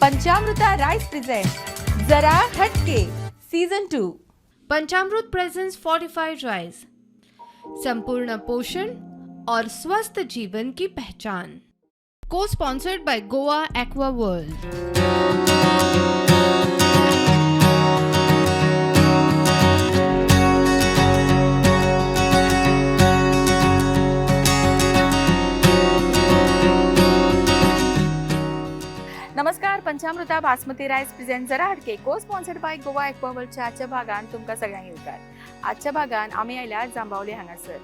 पंचामृता rice present जरा हटके season 2। पंचामृत presents fortified rice, संपूर्ण पोषण और स्वस्थ जीवन की पहचान। को sponsored by Goa aqua world. नमस्कार, पंचामृता बासमती रायस प्रेजेंट जरा हटके co sponsored by Goa aqua वर्ल्डच्या आजच्या भागान तुमकां सगळ्यांक येवकार। आजच्या भागान आमी आयल्यात जांबावले हांगासर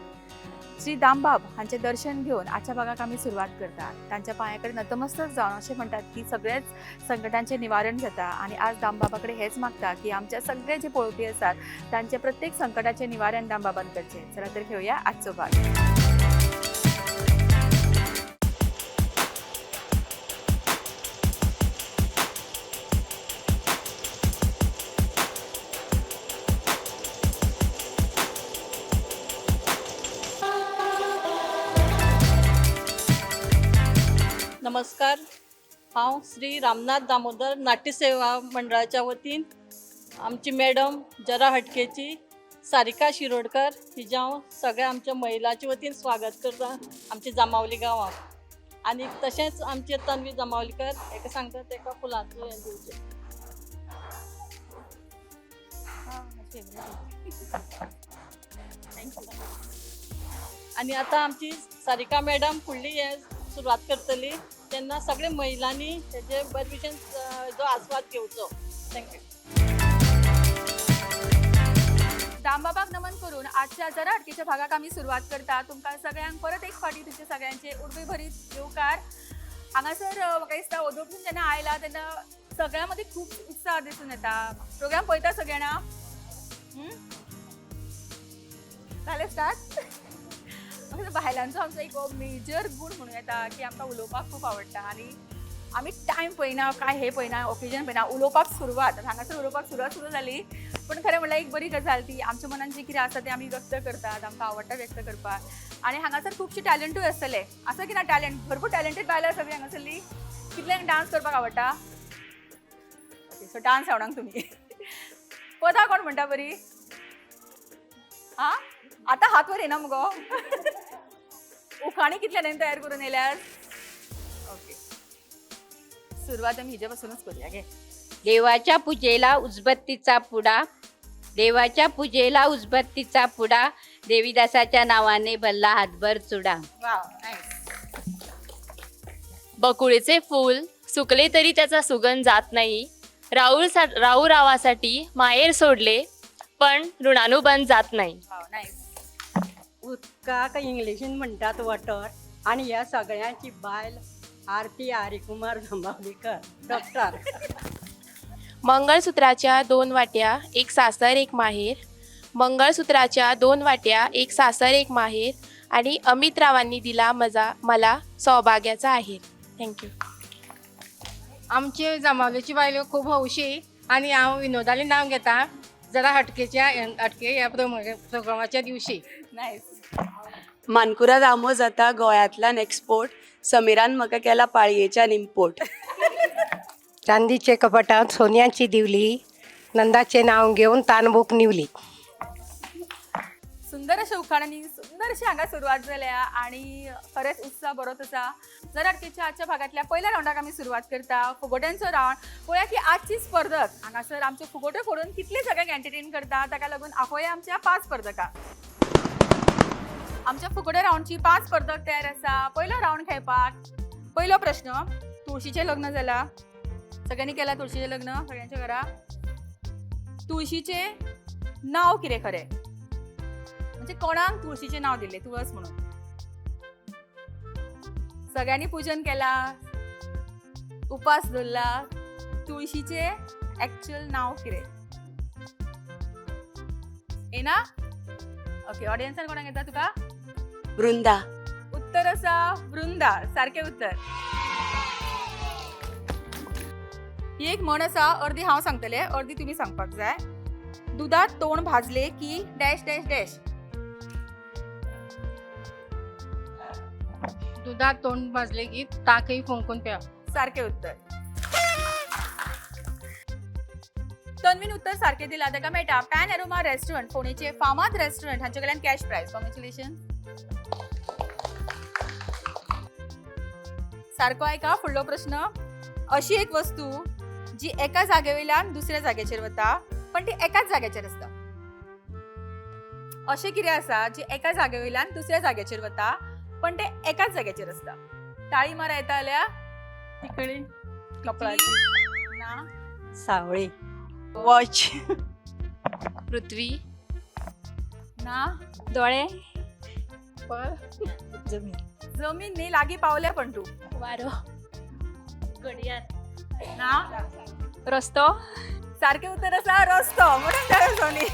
श्री दामबाब हांचे दर्शन घेवन आजच्या भागाक आमी सुरवात करतात। तांच्या पांया कडेन नतमस्तक जावन अशें म्हणटात की सगळेच संकटांचे निवारण जाता आणि आज दामबाबा कडेन हेच मागता की आमचे सगळे जे पळोवपी आसात तांचे प्रत्येक संकटाचे निवारण दामबाबान करचें। चला तर घेवया आजचो भाग। नमस्कार, हांव श्री रामनाथ दामोदर नाट्य सेवा मंडळाच्या वतीन आमची मॅडम जरा हटकेची सारिका शिरोडकर हिजे हांव सगळ्या आमच्या महिलांच्या वतीन स्वागत करता आमच्या जांबावली गांवांत। आनी तशेंच आमचे तन्वी जांबावलीकर हेका सांगता तेका फुलांचो हें दिवचें। आनी आतां आमची सारिका मॅडम फुडली हें सुरवात करतली तेन्ना सगळे महिलांनी हेजे बरे भशेन जो आस्वाद घेवचो। थँक्यू। दामबाबाक नमन करून आजच्या जरा हटकेच्या भागाक आमी सुरवात करता। तुमकां सगळ्यांक परत एक फावटी तुमचे सगळ्यांचे उर्बे भरीत येवकार। हांगासर म्हाका दिसता ओदोपून जेन्ना आयला तेन्ना सगळ्यां मदीं खूब उत्साह दिसून येता। प्रोग्राम पळयता सगळे जाणां? जालें स्टार्ट? बायलांचो आमचो एक मेजर गूण म्हणूं येता की आमकां उलोवपाक खूब आवडटा आनी आमी टायम पळयना काय हे पळयना ओकेजन पळयना, उलोवपाक सुरवात। हांगासर उलोवपाक सुरू जाली पण खरें म्हणल्यार एक बरी गजाल ती आमच्या मनान जें कितें आसा तें आमी व्यक्त करतात, आमकां आवडटा व्यक्त करपाक। आनी हांगासर खुबशे टॅलंटूय आसतले, आसा की ना टॅलंट? भरपूर टॅलंटेड बायलां सगळीं हांगासरली। कितल्यांक डान्स करपाक आवडटा? ओके, सो डान्स आवडांक तुमी पदां कोण म्हणटा बरी? हां, आतां हात वर येना मुगो उखाणी कितल्यानी तयार करून येल्यार? ओके, सुरुवात आमी हिजे पासूनच करूया गे। देवाच्या पूजेला उजबत्तीचा पुडा, देवाच्या पूजेला उजबत्तीचा पुडा, देवीदासाच्या नावाने भल्ला हातभर चुडा। Wow, nice. बकुळीचे फूल सुकले तरी त्याचा सुगंध जात नाही। राऊ रावासाठी माहेर सोडले पण ऋणानुबंध जात नाही। Wow, nice. उदकाक इंग्लिशीन म्हणटात वॉटर आणि ह्या सगळ्यांची बायल आरती हरिकुमार जांबावलीकर डॉक्टर। मंगळसूत्राच्या दोन वाट्या एक सासर एक माहेर, मंगळसूत्राच्या दोन वाट्या एक सासर एक माहेर आणि अमित रावांनी दिला मला सौभाग्याचा आहेर। थँक्यू। आमचे जांबावलेची बायल्यो खूब हौशी आणि हांव विनोदाली नाव घेता जरा हटके ह्या प्रोग्रामाच्या दिवशी। नाईस। मानकुरा रामो जाता गोंयांतल्यान एक्सपोर्ट, समिरान म्हाका केला पाळयेच्यान इम्पोर्ट। चांदीचे कपटात सोन्याची दिवली, नंदाचे नाव घेऊन तानबूक निवली। सुंदर अशा उखाणांनी सुंदर अशी हांगा सुरवात जाल्या आणि खरेंच उत्साह बरोच आसा। जरा हटकेच्या आजच्या भागातल्या पहिल्या राउंडाक आमी सुरवात करता, फुगोट्यांचो राउंड। पळया की आजची स्पर्धक हांगासर आमचे फुगोट्यो फोडून कितले सगळ्यांक एंटरटेन करता, ताका लागून आपोया आमच्या 5 स्पर्धकांक। आमच्या फुगोट्या राउंडची 5 स्पर्धक तयार आसा। पयलो राउंड खेळपाक पयलो प्रश्न, तुळशीचें लग्न जाला, सगळ्यांनी केला तुळशीचें लग्न सगळ्यांच्या घरा? तुळशीचें नाव कितें खरें? म्हणजे कोणाक तुळशीचें नाव दिले तुळस म्हणून? सगळ्यांनी पूजन केला, उपास धरला, तुळशीचे ऍक्च्युअल नाव कितें? येना? ओके, ऑडियन्सान कोणाक येता तुका? वृंदा। उत्तर आसा वृंदा, सारखे उत्तर। ही एक म्हण आसा, अर्दी हांव सांगतले अर्दी तुमी सांगपाक जाय। दुधात तोंड भाजले की डॅश डॅश डॅश। दुधात तोंड भाजले की ताकही फुंकून प्या। सारखे उत्तर। तन्वीन उत्तर सारखे दिला ताका मेळटा पॅन एरोमा रेस्टॉरंट फोणेचे फामाद रेस्टॉरंट हांचे कडल्यान कॅश प्राइज. कॉंग्रॅच्युलेशन. सारको ऐका फुडलो प्रश्न. अशी एक वस्तू जी एका जागेवयल्यान दुसऱ्या जाग्याचेर वता पण ती एकाच जाग्याचेर आसता. अशें कितें आसा जी एका जागेवयल्यान दुसऱ्या जाग्याचेर वता पण ते एकाच जाग्याचेर आसता. ताळी मारा येता जाल्यार तिकडी कपलाची ना. सावळी. वॉच. पृथ्वी. ना. दोळे. जमीन. जमीन न्ही लागीं पावले पण तू. वारो. घडयाळ. ना. रस्तो. सारखे उत्तर आसा रस्तो. म्हणून त्या सोनी.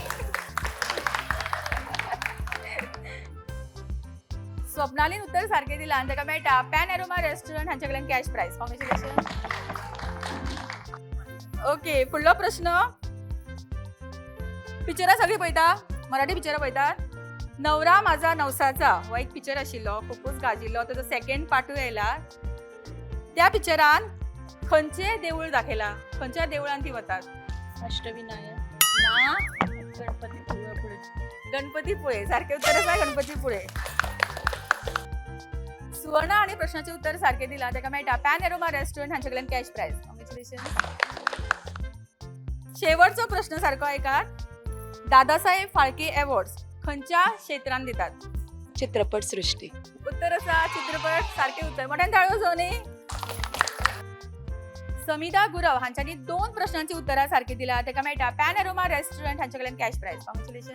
स्वप्नालीन उत्तर सारखे दिला आणि ताका मेळटा पॅन एरोमा रेस्टॉरंट हांचे कडल्यान कॅश प्राइज. कॉंग्रॅच्युलेशन. ओके फुडलो प्रश्न. पिक्चरां सगळीं पळयता मराठी पिक्चरां पळयतात. नवरा माझा नवसाचा हो एक पिक्चर आशिल्लो खूपच गाजिल्लो ताजो सेकंड पार्टूय येयला. त्या पिक्चरान खंयचें देवूळ दाखयला खंयच्या देवळान ती वतात. अष्टविनायक. ना. गणपतीपुळे पुढे. गणपतीपुळे सारखे उत्तर आसा गणपतीपुळे. सुवर्ण आणि प्रश्नाचे उत्तर सारखे दिला ताका मेळटा पॅन एरोमा रेस्टॉरंट हांचे कडल्यान कॅश प्राइज. कॉंग्रॅच्युलेशन. शेवटचो प्रश्न सारको ऐकात. दादासाहेब फाळके अवॉर्ड्स खंयच्या क्षेत्रांत दितात. चित्रपट सृष्टी. उत्तर आसा चित्रपट. सारखे उत्तर. मोठ्यान ताळयो सोनी. समिता गुरव हांच्यांनी 2 प्रश्नांची उत्तरां सारखी दिला ताका मेळटा पॅन एरोमा रेस्टॉरंट हांचे कडल्यान कॅश प्राइज. कॉंग्रॅच्युलेशन.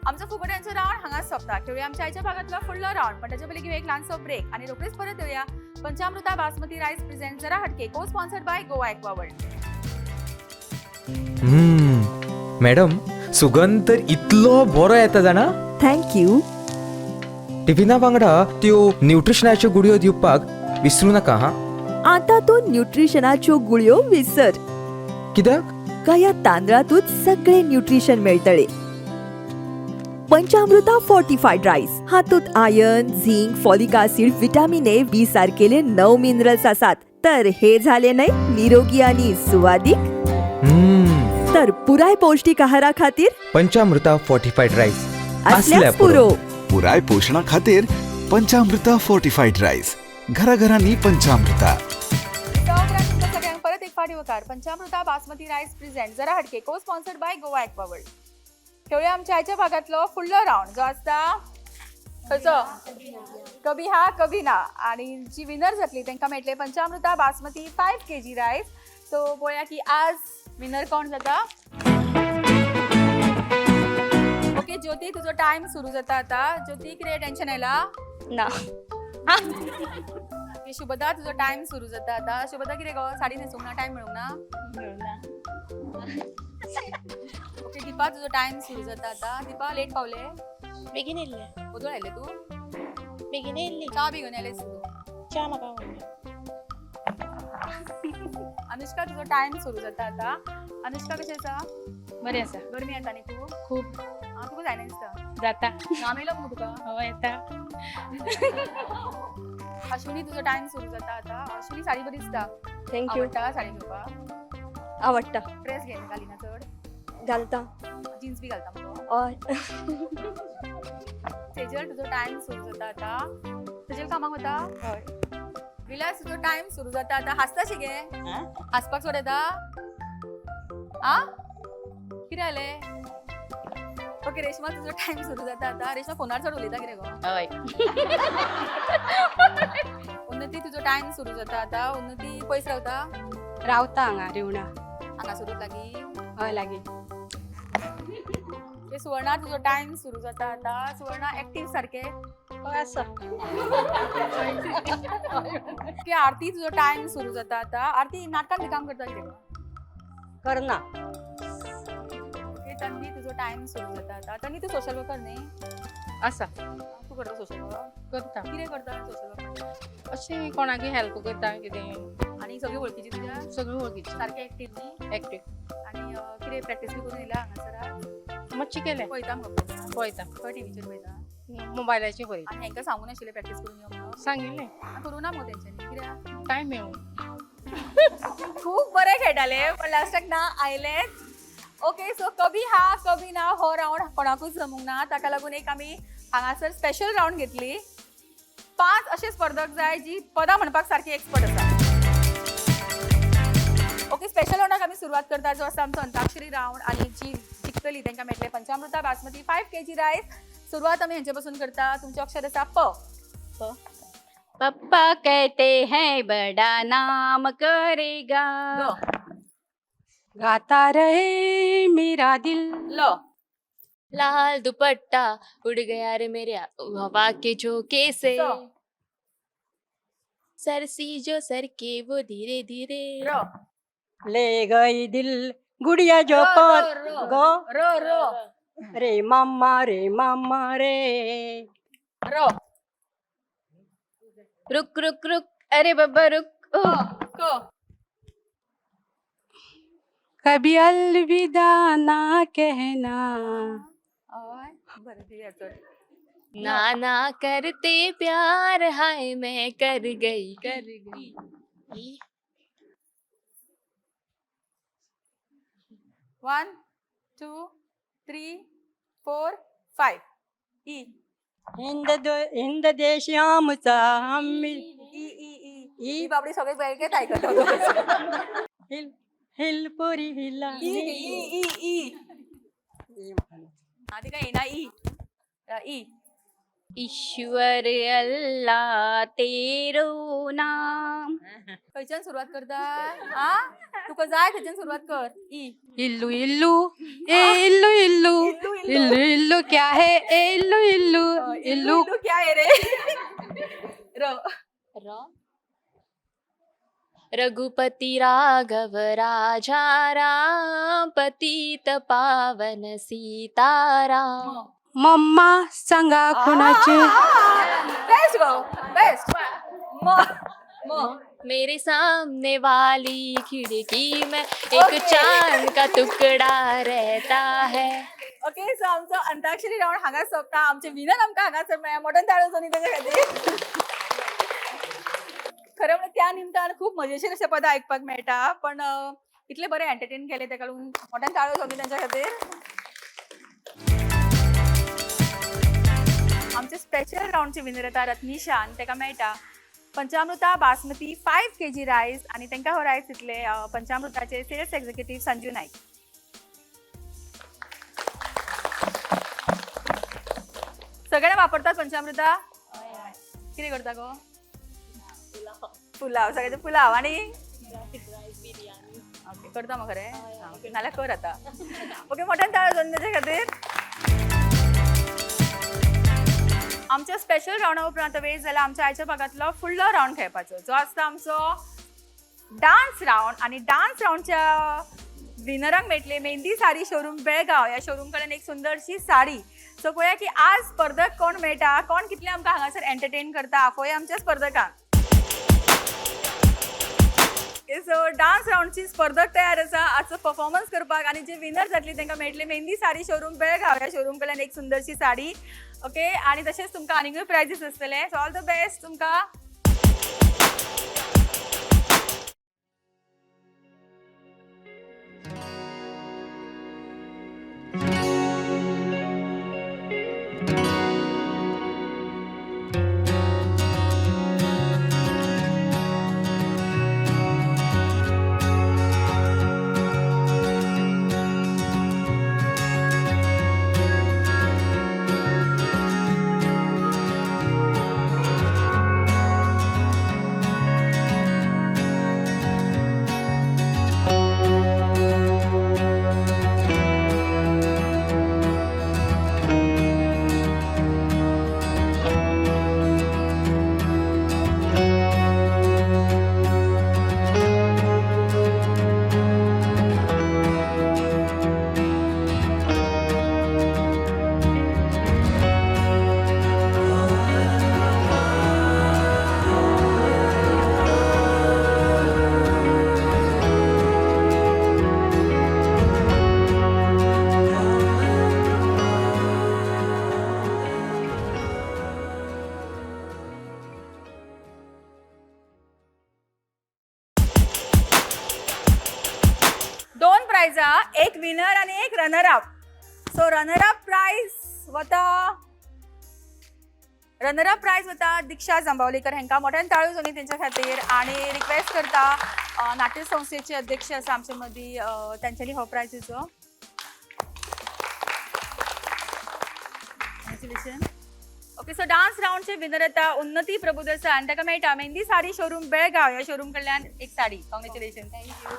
आमचो फुगड्यांचो रावंड हांगाच सोंपता. खेळुया आमच्या आयच्या भागातलो फुडलो रावंड पण ताचे पयलीं घेवया एक ल्हानसो ब्रेक आणि रोखडीच परत येवया. पंचामृता बासमती रायस प्रेझेंट जरा हटके co sponsored by Goa aqua world. Madam सुगंध तर इतलो बरो येता जाणा. थँक्यू. टिफिना वांगडा त्यो न्यूट्रिशनाच्यो गुडयो दिवपाक विसरू नाका हा. आता तो न्यूट्रिशनाच्यो गुळयो विसर. कित्याक? का या तांदळातूच सगळे न्यूट्रिशन मेळटले. पंचामृता फोर्टिफाईड राईस हातूंत iron zinc folic acid vitamin A B सारकेले 9 मिनरल्स आसात. तर हे झाले नाही निरोगी आणि सुवादिक. तर पुराय पौष्टिक आहारा खातीर पंचामृता फोर्टिफाईड राईस असल्यास पुरो. पुराय पोषणा खातीर पंचामृता फोर्टिफाईड राईस. घराघरांनी पंचामृता. सगळ्यांक परत एक फाटी वकार. पंचामृता बासमती रायस प्रेझेंट जरा हटके co sponsored by Goa aqua world. खेळुया आमच्या आयच्या भागातलो फुडलो रावंड जो आसता खंयचो कभी हा कभी ना. आणि जी विनर जातली तांकां मेळटले पंचामृता बासमती 5 kg रायस. सो पळोवया की आज विनर कोण जाता. ओके ज्योती तुजो टाइम सुरू जाता आता. ज्योती कितें टेन्शन येयला ना. ओके शुभदा तुजो टाइम सुरू जाता आता. शुभदा कितें गो साडी न्हेसूंक ना टाइम मेळूंक ना. ओके दीपा तुजो टाइम सुरू जाता आता. दीपा लेट पावले. बेगीन येयल्ले. उदळ आयले तू. बेगीन येयल्ली. चा बी घेवन आयलेस तू. च्या म्हाका आवडना. अनुष्का तुजो टाइम सुरू जाता आता. अनुष्का कशें आसा. बरें आसा. गरमी येता न्ही तू. खूब तुका जायना दिसता. जाता. घाम येयलो मगो तुका. हवा येता. अश्विनी तुजो टाइम सुरू जाता आता. अश्विनी साडी बरी दिसता. थँक्यू. आवडटा साडी घेवपाक. आवडटा. ड्रेस घेवन घालिना चड. घालता. जीन्स बी घालता मगो. हय. सेजल तुजो टाइम सुरू जाता आता. सेजल कामाक वता. हय. विलास तुजो टाइम सुरू जाता आता. हांसता शिगे. हांसपाक सोड येता. आ कितें जालें. ओके रेशमा तुजो टाइम सुरू जाता आता. रेशमा फोनार चड उलयता कितें गो. हय. उन्नती तुजो टाइम सुरू जाता आता. उन्नती पयस रावता. रावता हांगा रिवणा. हांगा सुरूच लागीं. हय लागीं. सुवर्णा तुजो टाइम सुरू जाता आता. सुवर्णा एक्टिव्ह सारखे. हय आसा. की आरती तुजो टाइम सुरू जाता आता. आरती नाटकान बी काम करता कितें. करना. ओके तन्वी तुजो टाइम सुरू जाता आता. तन्वी तू सोशल वर्कर न्ही. आसा. तू करता सोशल वर्क. करता. कितें करता सोशल वर्क. अशें कोणाकी हेल्प करता कितें. आणि सगळी वळखीची तुझ्या. सगळी वळखीची. सारखे एक्टिव्ह न्ही. एक्टिव्ह. आणि कितें प्रॅक्टीस बी करून येयला हांगासर. मातशी केलें. पळयता मगो. पळयता. खंय टीव्हीचेर पळयता. मोबायलाचेर पळयता. आणि हांकां सांगून आशिल्लें प्रॅक्टीस करून यो म्हणून. सांगिल्लें. करूं ना मगो तेंच्यांनी कित्याक. टायम मेळूं. खूप बरे खेळटाले पण लास्टाक ना आयलेच. ओके सो कभी हा कभी ना हो राऊंड कोणाकूच जमूंक ना, ताका लागून एक आमी हांगासर स्पेशल राऊंड घेतली. 5 असे स्पर्धक जाय जी पदां म्हणपाक सारखी एक्सपर्ट आसा. ओके स्पेशल राऊंडाक आमी सुरवात करता, जो आसा आमचो अंताक्षरी राऊंड, आणि जी जिखतली तांकां मेळटले पंचामृता बासमती 5 kg रायस. सुरवात आमी हेंचे पासून करता. तुमचे अक्षर आसा प. पप्पा कहते हैं बड़ा नाम करेगा. गाता रहे मेरा दिल. ल. लाल दुपट्टा उड़ गया रे मेरे हवा के झोंके से. सरसी जो सर के वो धीरे धीरे. र. ले गई दिल गुड़िया जो पर गो र र रे मामा रे र. रुक रुक रुक अरे बाबा रुक. ओ. क. कभी अलविदा ना कहना. बरं ठीक आहे. ना ना करते प्यार हाय मैं कर गई. 1 2 3 4 5. ई. हिंद देश आमचा आम्ही ई ई ई ई बाबडी सगळे बैठकेत ऐकत होतो. हिल हिल पोरी हिला. ई ई ई ई आधी काय ना ई. ई. ईश्वर अल्लाह तेरो नाम. खयच्यान सुरुवात करता? हा तुका जाय खयच्यान सुरुवात कर. ई. इल्लू इल्लू ए इल्लू इल्लू इल्लू इल्लू क्या है ए इल्लू इल्लू इल्लू क्या आहे रे? र. रघुपति राघव राजा राम पतित पावन सीताराम. मम्मा सांगा कुणाचे. बेस्ट गो बेस्ट. म म मेरे सामने वाली खिड़की में एक चांद का टुकड़ा रहता है. ओके सो आमचो अंताक्षरी राऊंड हांगा सोंपता. आमचे विनर आमकां हांगासर मेळ्ळा. मोठ्यान ताळयो जावनी ताच्या खातीर. खरं म्हणजे त्या निमतान खूप मजेशीर अशे पदां आयकपाक मेळटा, पण इतले बरे एंटरटेन केले ताका लागून मोठ्यान ताळयो जावनी तांच्या खातीर. आमचे स्पेशल राऊंडचे विनर येता रत्निशा, आनी ताका मेळटा पंचामृता बासमती 5 kg रायस, आणि तांकां हो रायस दितले पंचामृताचे सेल्स एक्झिक्युटिव्ह संजू नाईक. सगळे वापरतात पंचामृता? किती करता गो? पुलाव. सगळ्याचे पुलाव आणि ओके करता मग खरे. ओके नाल्यार कर आता. ओके मोठ्यान ताळयो जावनी ताच्या खातीर. आमच्या स्पेशल राऊंडा उपरांत वेळ जाला आमच्या आयच्या भागातलो फुडलो राऊंड खेळपाचो, जो आसता आमचो डान्स राऊंड. आणि डान्स राऊंडच्या विनरांक मेळटले मेहंदी साडी शोरूम बेळगांव. या शोरूम कडल्यान एक सुंदरशी साडी. सो पळया की आज स्पर्धक कोण मेळटा, कोण कितले आमकां हांगासर एंटरटेन करता. पळया आमच्या स्पर्धकांक. सो डान्स राऊंडची स्पर्धक तयार आसा आजचो परफॉर्मन्स करपाक, आणि जे विनर जातली तांकां मेळटले मेहंदी साडी शोरूम बेळगांव. या शोरूम कडल्यान एक सुंदरशी साडी. ओके आणि तशेंच तुमकां आनीकूय प्रायजीस आसतले. सो ऑल द बेस्ट तुमकां. प्राइजा एक विनर आणि एक runner up. So runner up prize वता दिक्षा जांबावलीकर हांकां मोठ्यान ताळयो जाली तेंच्या खातीर आणि रिक्वेस्ट करता नाट्य संस्थेचे अध्यक्ष आसा आमचे मदीं तांच्यांनी हो प्राइज दिवचो. कॉंग्रेच्युलेशन. ओके सो डान्स राउंडचे विनर येता उन्नती प्रभुदेसाय आणि ताका मेळटा मेहंदी साडी शोरूम बेळगाव ह्या शोरूम कडल्यान एक साडी. कॉंग्रेच्युलेशन. थँक्यू.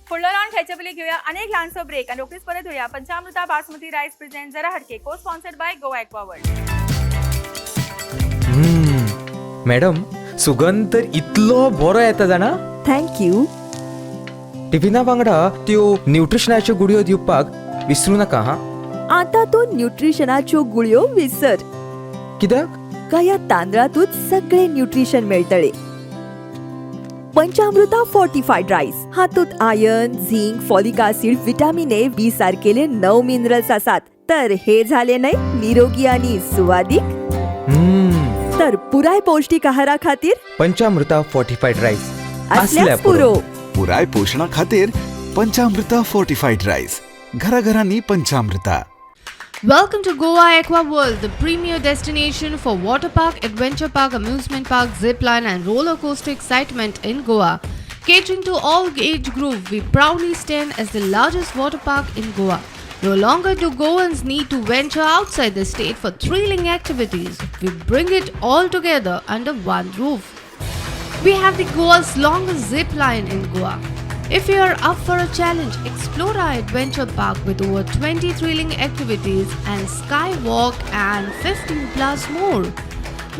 फुडलो राउंड खेळचे पयलीं घेवया अनेक ल्हानसो ब्रेक आणि रोखडीच परत येवया. पंचामृता बासमती रायस प्रेझेंट जरा हटके co sponsored by Goa aqua world. Madam सुगंध तर इतलो बरो येता जाणा. थँक्यू. टिफिना वांगडा त्यो न्यूट्रिशनाच्यो गुडयो दिवपाक विसरू नका हा. आता तो न्यूट्रिशनाच्यो गुळयो विसर. कित्याक? का या तांदळातूच सगळे न्यूट्रिशन मेळटले. पंचामृता फोर्टिफाईड राईस हातूंत iron, zinc, folic acid, vitamin A, B सारकेले 9 मिनरल्स आसात. तर हे झाले नाही निरोगी आणि सुवादिक. तर पुराय पौष्टिक आहारा खातीर पंचामृता फोर्टिफाईड राईस असल्यास पुरो. पुराय पोषणा खातीर पंचामृता फोर्टिफाईड राईस. घराघरांनी पंचामृता. Welcome to Goa Aqua World, the premier destination for water park, adventure park, amusement park, zip line and roller coaster excitement in Goa. Catering to all age group, we proudly stand as the largest water park in Goa. No longer do Goans need to venture outside the state for thrilling activities. We bring it all together under one roof. We have the Goa's longest zip line in Goa. If you are up for a challenge, explore our adventure park with over 20 thrilling activities and skywalk and 15 plus more.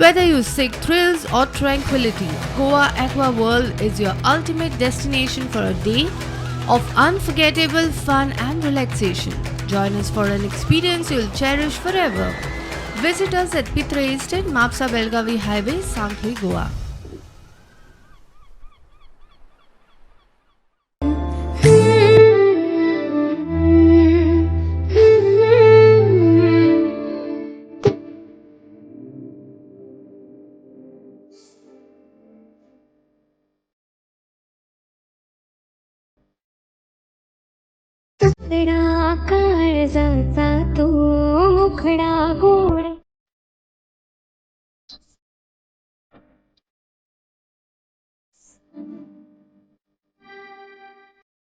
Whether you seek thrills or tranquility, Goa Aqua World is your ultimate destination for a day of unforgettable fun and relaxation. Join us for an experience you'll cherish forever. Visit us at Pitra Estate, Mapsa Belgavi Highway, Sangli, Goa.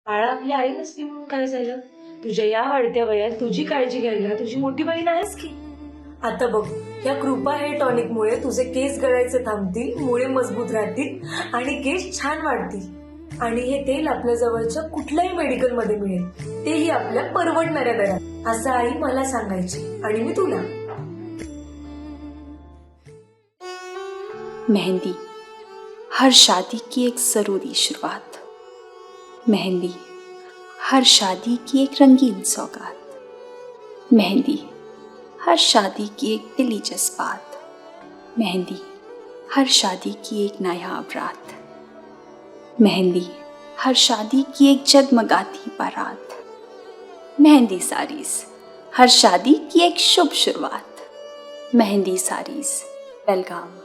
बाळा आपली आई नसती म्हणून काय झालं. तुझ्या या वाढत्या वयात तुझी काळजी घ्यायला तुझी मोठी बहीण आहेस की. आता बघ या कृपा हेअर टॉनिक मुळे तुझे केस गळायचे थांबतील, मुळे मजबूत राहतील आणि केस छान वाढतील. आणि हे तेल आपल्या जवळच्या कुठल्याही मेडिकल मध्ये मिळेल, तेही आपल्या परवडणाऱ्या दरात, असं आई मला सांगायची आणि मी तुला. मेहंदी हर शादी की एक जरूरी शुरुआत. मेहंदी हर शादी की एक रंगीन सौगात. मेहंदी हर शादी की एक दिली जज्बात. मेहंदी हर शादी की एक नायाब रात. मेहंदी हर शादी की एक जगमगाती बारात. मेहंदी साड़ीज हर शादी की एक शुभ शुरुआत. मेहंदी साड़ीज बेलगाम.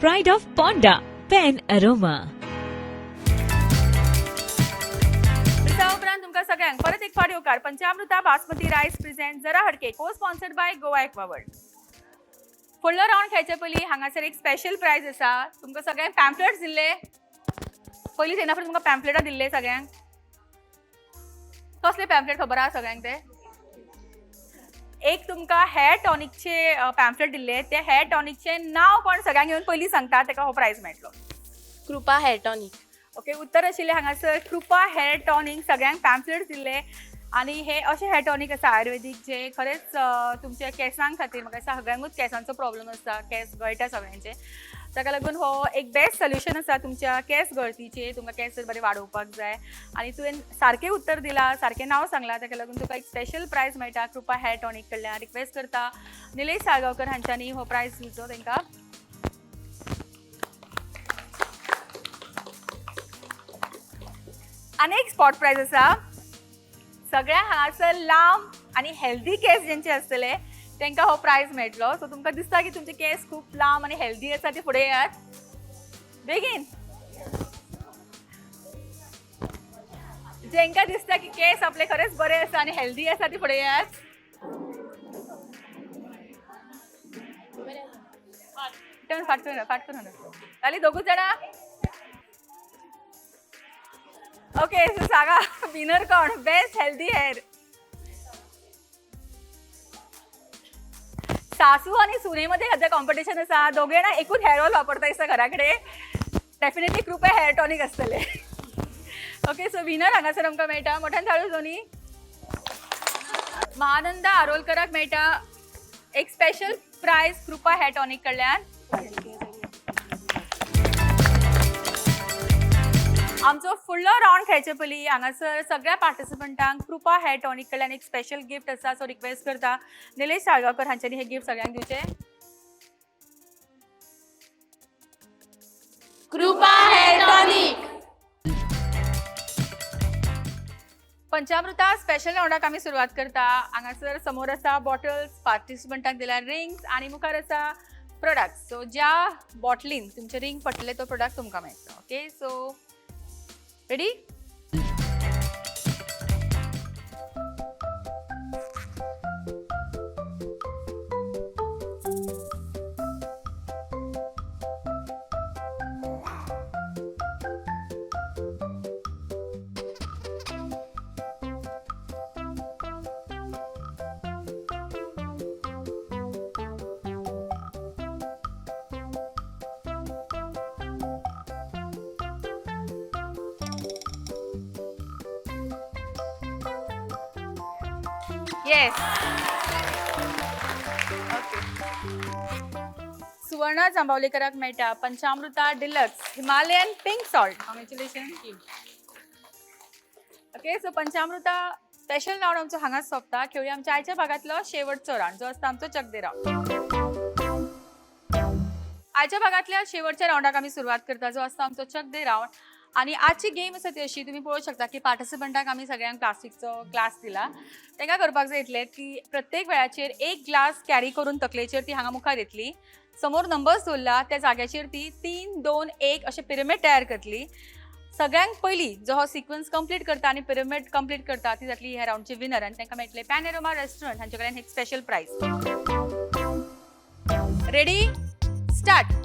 Pride of Ponda Pen Aroma. त्या उपरांत तुमकां सगळ्यांक परत एक फावट येवकार पंचामृता बासमती रायस प्रेझेंट जरा हटके co sponsored by Goa aqua world. फुडलो राउंड खेळचे पयलीं हांगासर एक स्पेशल प्राइज आसा. तुमकां सगळ्यांक पॅम्पलेट्स दिल्ले. पयलीं येना फुडें तुमकां पॅम्पलेटां दिल्ले सगळ्यांक. कसले पॅम्पलेट खबर आहा सगळ्यांक ते? एक तुमकां हेअर टॉनिकचे पॅम्पलेट दिल्ले. ते हेअर टॉनिकचे नाव कोण सगळ्यांक येवन पयलीं सांगता ताका हो प्राइज मेळटलो. कृपा हेअर टॉनिक. ओके उत्तर आशिल्ले हांगासर कृपा हेअर टॉनिक सगळ्यांक पॅम्पलेट्स दिल्ले. आणि हे अशें हेअर टॉनिक आसा आयुर्वेदीक जे खरेंच तुमच्या केसांक खातीर म्हाका दिसता सगळ्यांकूच केसांचो प्रॉब्लेम आसता, केस गळटा सगळ्यांचे. ताका लागून हो एक बेस्ट सोल्युशन आसा तुमच्या केस गळतीचे. तुमकां केस बरे वाडोवपाक जाय आनी तुवें सारकें उत्तर दिलां, सारकें नांव सांगलां, ताका लागून तुका एक स्पेशल प्रायज मेळटा कृपा हेअर टॉनिक कडल्यान. रिक्वेस्ट करता निलेश साळगांवकर हांच्यांनी हो प्रायज दिवचो तांकां. आनी एक स्पॉट प्राइज आसा. सगळ्या हांगासर लांब आनी हेल्दी केस जेंचे आसतले तांकां हो प्रायज मेळटलो. सो तुमकां दिसता की तुमचे केस खूब लांब आनी हेल्दी आसा ते फुडें येयात बेगीन. जेंकां दिसता की केस आपले खरेंच बरे आसा आनी हेल्दी आसा ती फुडें येयात. फाट करून जाली दोगूच जाणां. ओके सो सांगा विनर कोण बेस्ट हेल्दी हेअर. सासू आणि सुनेमध्ये सध्या कॉम्पिटिशन आसा. दोघे जाणां एकूच हेअर ऑयल वापरता दिसता घरा कडेन. डेफिनेटली कृपा हेअर टॉनिक आसतले. ओके सो विनर हांगासर आमकां मेळटा. मोठ्यान थाळू दोनी. महानंदा आरोलकराक मेळटा एक स्पेशल प्रायज कृपा हेअर टॉनिक कडल्यान. आमचो फुडलो राउंड खेळचे पयलीं हांगासर सगळ्या पार्टिसिपंटांक कृपा हेअर टॉनिक कडल्यान एक स्पेशल गिफ्ट आसा. सो रिक्वेस्ट करता निलेश साळगांवकर हांच्यांनी हे गिफ्ट सगळ्यांक दिवचे. कृपा हेअर टॉनिक. पंचामृता स्पेशल राउंडाक आमी सुरवात करता. हांगासर समोर आसा बॉटल्स, पार्टिसिपंटांक दिल्यार रिंग्स आनी मुखार आसा प्रोडक्ट्स. सो ज्या बॉटलीन तुमचे रिंग पडटले तो प्रोडक्ट तुमकां मेळटलो. Okay so ready. Yes. Okay Suvarna जांबावलेकराक मेळटा Panchamruta deluxe Himalayan pink salt. Congratulation. Okay so Panchamruta special round आमचो हांगाच सोंपता. खेळया आमच्या आयच्या भागातलो शेवटचो राउंड जो आसता आमचो चक दे राउंड. आयच्या भागातल्या शेवटच्या राउंडाक आमी सुरवात करता जो आसता आमचो चक दे राउंड. आणि आजची गेम आसा ती अशी तुम्ही पळोवंक शकता की पार्टिसिपंटांक आमी सगळ्यांक प्लास्टिकचो ग्लास दिला. तांकां करपाक जाय इतलें की प्रत्येक वेळाचेर एक ग्लास कॅरी करून तकलेचेर ती हांगा मुखार येतली. समोर नंबर्स दवरला त्या जाग्याचेर ती 3, 2, 1 अशें पिरामीड तयार करतली. सगळ्यांक पयली जो हो सिक्वन्स कंप्लीट करता आनी पिरामीड कंप्लीट करता ती जातली ह्या राउंडची विनर आनी तांकां मेळटले पॅन एरोमा रेस्टॉरंट हांचे कडल्यान एक special price. Ready start.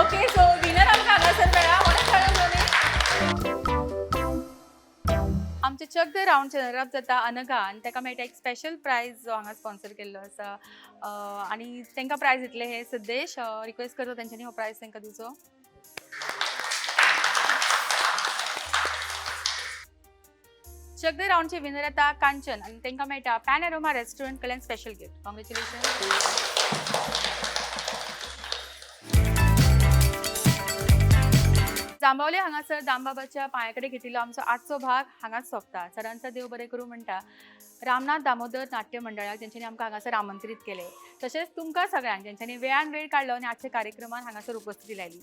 Okay so winner आमकां हांगासर मेळ्ळा. आमचे Chak the round runner up जाता अनघा आनी ताका मेळटा एक स्पेशल प्रायज जो हांगा स्पॉन्सर केल्लो आसा आनी तांकां प्रायज दितले हे सिद्धेश. रिक्वेस्ट करता तेंच्यांनी हो प्रायज तांकां दिवचो. शकदे राऊंडचे विनर आता कांचन आणि तांकां मेळटा पॅन अरोमा रेस्टॉरंट कडल्यान स्पेशल गिफ्ट. कॉंग्रॅच्युलेशन. जांबावले हांगासर दामबाबाच्या पांया कडेन घेतिल्लो आमचो आजचो भाग हांगाच सोंपता. सरांचा देव बरें करूं म्हणटा रामनाथ दामोदर नाट्य मंडळाक जेंच्यांनी आमकां हांगासर आमंत्रीत केले. तशेंच तुमकां सगळ्यांक जेंच्यांनी वेळान वेळ काडलो आनी आजच्या कार्यक्रमान हांगासर उपस्थिती लायली.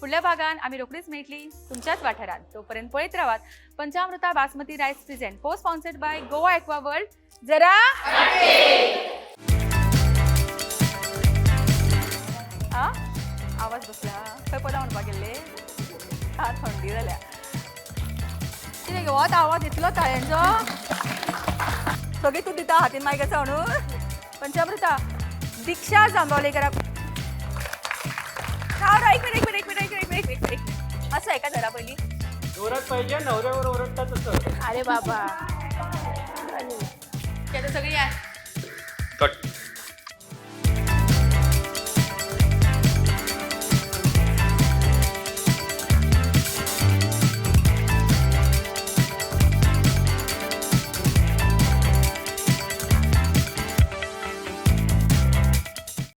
फुडल्या भागान आमी रोखडीच मेळटली तुमच्याच वाठारांत. तोपर्यंत पळयत रावात पंचामृता बासमती रायस प्रेझेंट को sponsored by Goa aqua world. जरा आवाज बसला खंय पदां म्हणपाक गेल्ले थंडी जाल्या कितें घेवत आवाज येतलो ताळ्यांचो सगळी तूं दिता हातीन मायक आसा म्हणून. पंचामृता दिक्षा जांबावलेकराक एक मिनिट असं आहे का जरा पहिली जोरात पाहिजे नवऱ्यावर ओरडतात तसं. अरे बाबा सगळी आहे. कट.